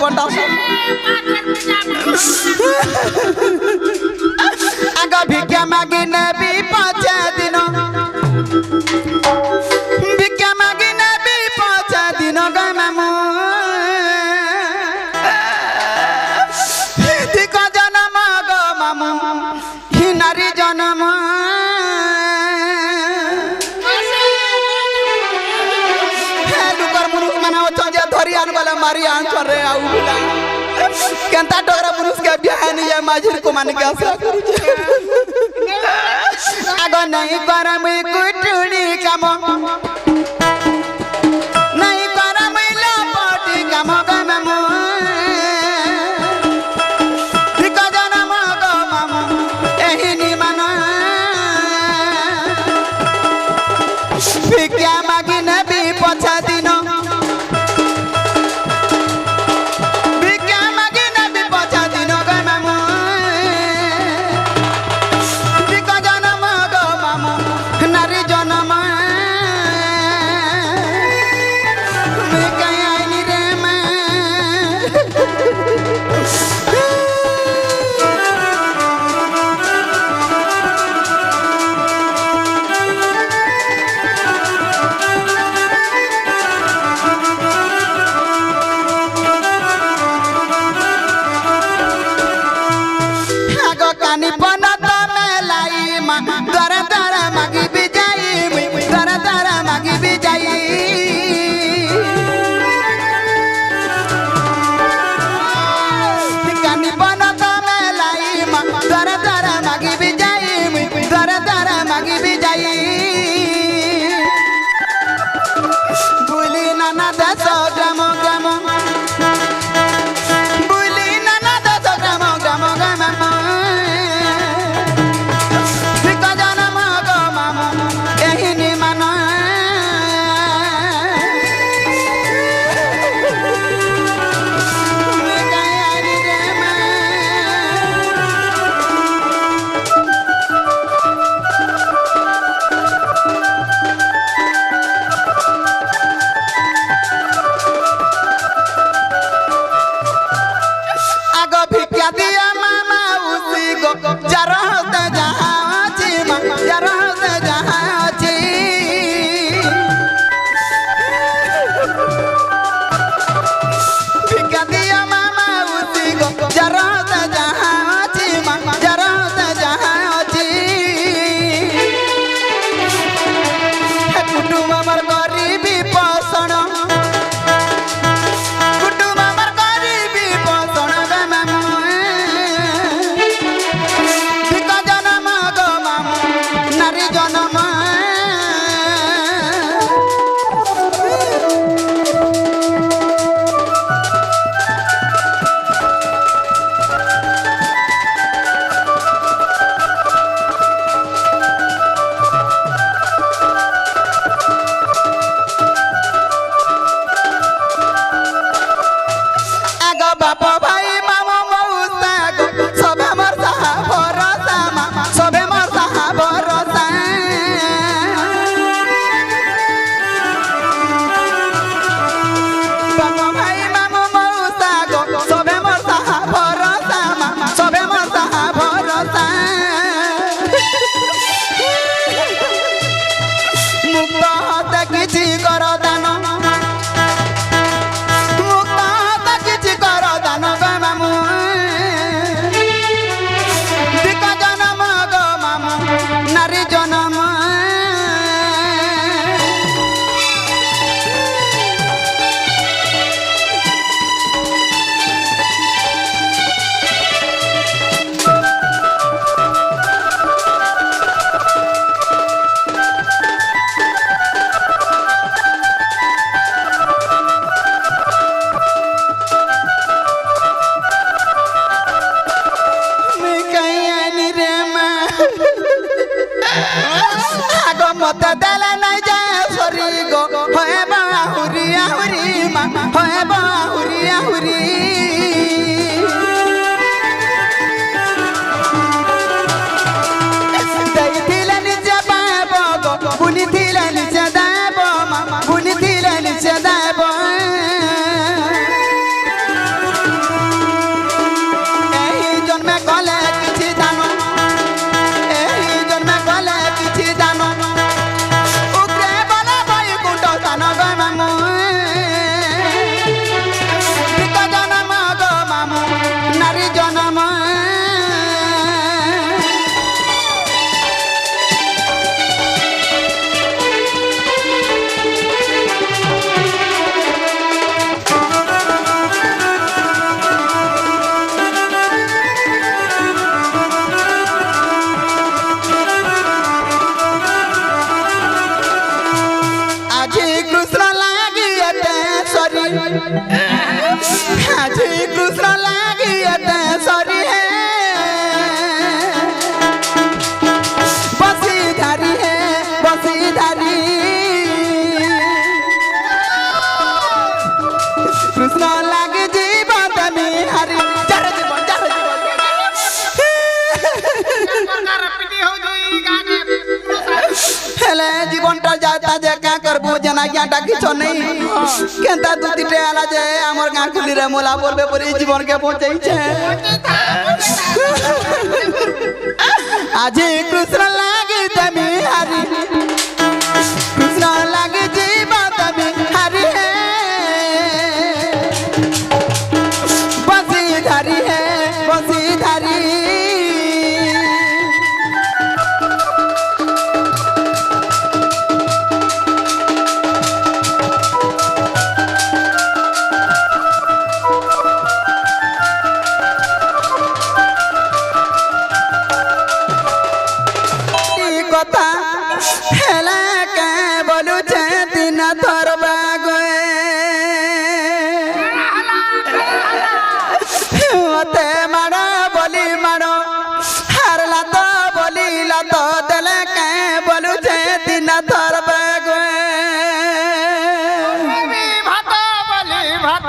জীবনটা আগ ভিক্ষা মাগি নেবি 5 দিন ভিক্ষা মাগি নেবি 5 দিন গো মামু ঠিক জনম গো মামু নারী জনম धरी आन वाला मारी आन कर रे आउ बुला केंता डोगरा पुरुष के बियाह नहीं है माझिर को मान के आशा करू आगो नहीं करा मैं कुटुड़ी काम नहीं करा मैं लपटी काम ग मामू ठीक जनम ग मामू एही नि मान भिक्षा मागी नेबी 5 दिन मत देले नहीं जाए सरी गो होए बाहुरी आहुरी मा होए बाहुरी आहुरी दई थिले नीचे बाबो गो बुनी थिले नीचे दाबो मामा बुनी थिले नीचे दाबो আজি কৃষ্ণ লাগি এতে সরি হে বসিধারি হে বসিধারি কৃষ্ণ লাগি জীবন তুমি হারি যার জীবন हेले जीवनटा जाता जे क्या करबो जना ज्ञाटा किछो नहीं केनता दुतिटे आला जे हमर गां खुली रे मोला बोलबे परी जीवन के पहुंचै छे আজি कृष्ण लागे तमी हरि कृष्ण लागे जीवन तमी हरि है बसीधारी है बसीधारी কথা হেলা কে বলুছে দিন ধরবা গয়ে মতে মাড় বলি মাড় হারলা তো বলিলা তো দেলে কে বলুছে দিন ধরবা গয়ে ভাত বলি ভাত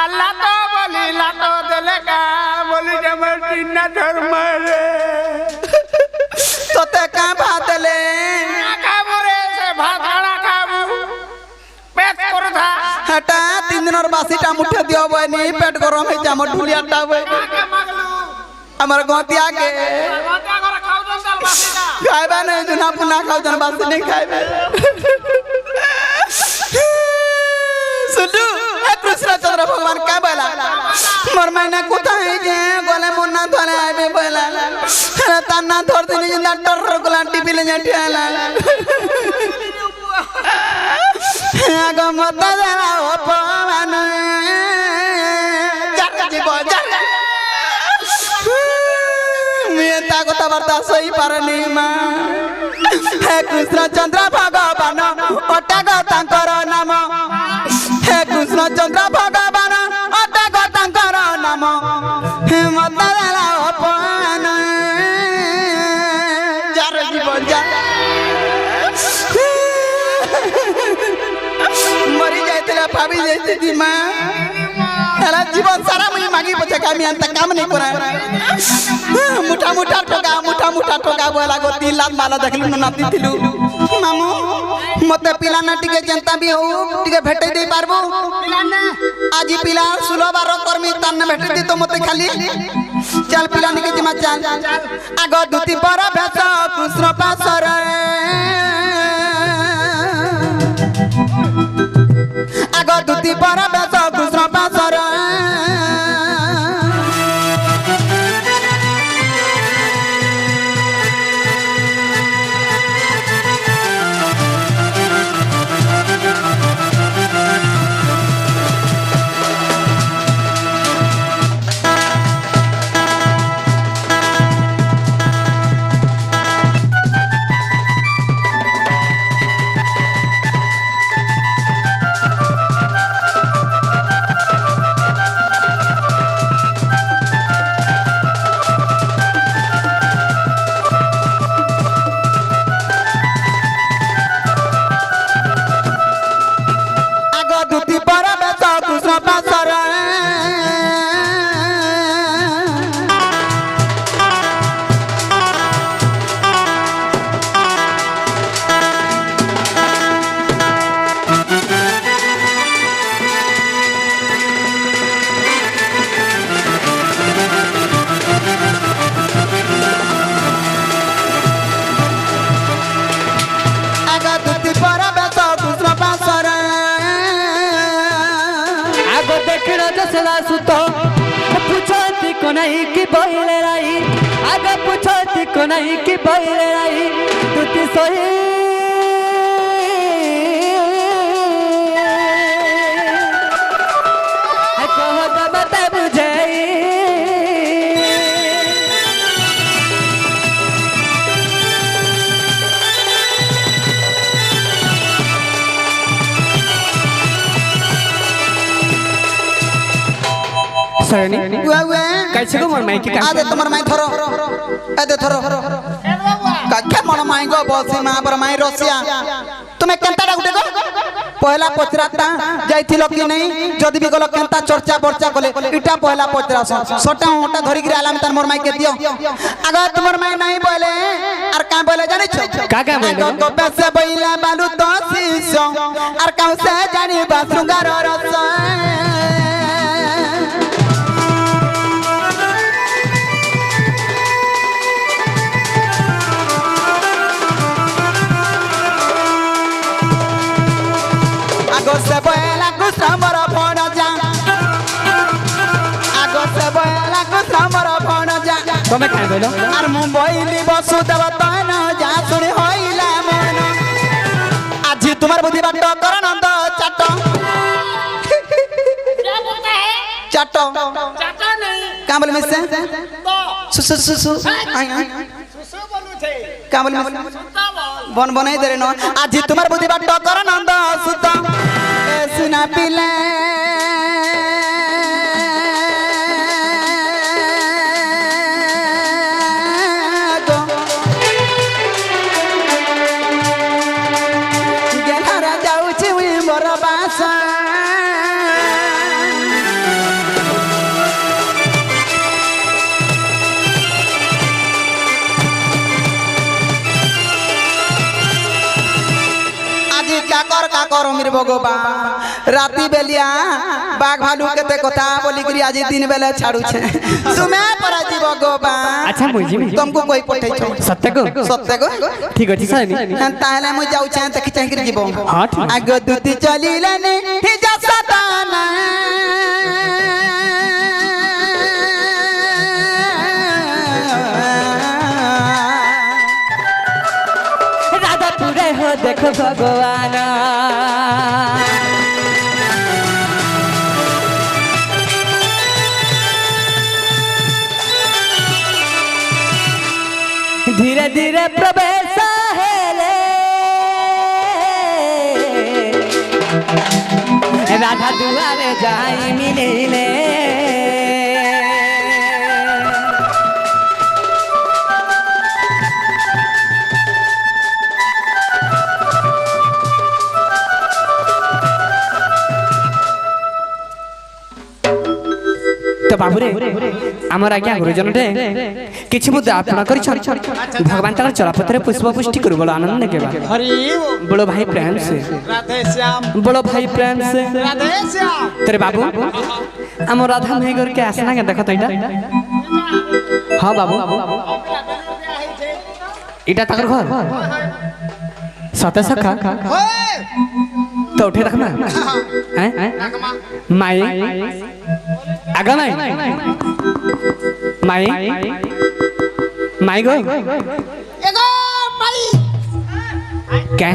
আল্লাহ তো বলিলা তো দেলে কে বলি আমার দিন ধর্ম রে তোতে কা ভাত লে খাবো রে সে ভাত খানা খাবো পেট করথা হাটা 3 দিনের বাসিটা মুঠে দিও বনি পেট গরম হই যা মোর ঢুলিয়াটা বই মাগলু আমার গতিয়া के মাথা করে খাও চাল বাসিটা খাইবা नहीं जुना पुना खाओ जन बासी नहीं खाइबे सुलू हे कृष्णचंद्र भगवान का बोला मोर मैंने कुथा है जे गोले मुन्ना धरे आबे बोला ताना धर दिनी जिंदा टर गोला टीपी ले ठेला आगो मत जरा अपमान जार जीव जार मेता কথা বার্তা সই পারনি মা হে কৃষ্ণচন্দ্র ভগবান অটাগ তাঙ্কর নাম হে কৃষ্ণচন্দ্র ভগবান অটাগ তাঙ্কর নাম হে মতারা অপমান যার জীবন যা মরি যাইতলা ভাবি যাইতি মা হেলা জীবন সারা মুই মাগি পছে কামি আনতা কাম নাই করা মুঠা ঠোকা बोला गो 3 लाख माला देखलु न नाती थिलु मामू मते पिला ना टिके जनता भी हो टिके भेटे दे पारबो पिला ना आजी पिला 16 12 कर्मी तान भेटे दे तो मते खाली चल पिला निके जिमा चल आगो दुती पर भेस कृष्ण पासर आगो दुती पर भेस कृष्ण पासर दसरा सुतो पूछती को नहीं कि बोले रही आगे पूछती को नहीं कि बोले रही तू सोई कहो तो बता बुझे सनी वे कैसे को मोर माई की का आदे तुम्हार माई थरो आदे थरो काके मन माई गो बसी मां पर माई रसिया तुम्हें केंता डाउटे गो पहला पचराता जाइथिलो कि नहीं जदी भी गलो केंता चर्चा बर्चा कले इटा पहला पचरास सोटा ओटा धरि गिरा आलाम तार मोर माई के दियो अगर तुम्हार माई नहीं बोले आर का बोले जानि छ का बोले तो पैसे बैला बालू तो सीसो आर काउ से जानि बासुंगार रस आगो से बोला कुसमर फोन जा आगो से बोला कुसमर फोन जा तमे काय बोलो आर मुंबईली बसु देव तन जा सुनी होइला मन आज तुम्हार बुद्धि बाट कर नंद चाट क्या बोलता है चाट चाचा नहीं का बोले मिसे तो सु सु सु सुसु बोलू थे का बोले मिसे सुता बोल बन बनाई दे न आज तुम्हार बुद्धि बाट कर नंद सुत ए सुना पिले गेहरा जाउछि उई मोर बासा काकर मेरे भगवान राती बेलिया बाघ भालू केते कथा बोली करी आज दिन बेले छाड़ू छे सुमे पर आज भगवान अच्छा मुझी तुमको कोई पठै छ सत्य को ठीक अछि सनी ताहले मु जाउ छे देखि चाहि करी जीवो हां ठीक आगो दुती चलिले ने हे जा सताना राधा पूरे हो देखो भगवान धीरे धीरे प्रवेश हेले राधा दुआरे जाई मिले तो बाबू रे आमर आज्ञा गुरुजन रे किछि मुद्दा आपना करि छ भगवान तार चलापथरे पुष्प पुष्टि करू बलो आनंद के बा हरि बड़ो भाई प्रेम से राधे श्याम बड़ो भाई प्रेम से राधे श्याम तेरे बाबू आम राधा भाई घर के आसना के देखत इटा हां बाबू इटा तकर घर सते सखा तो उठे रखना हैं माई आगा माई माई गो एगो माई क्या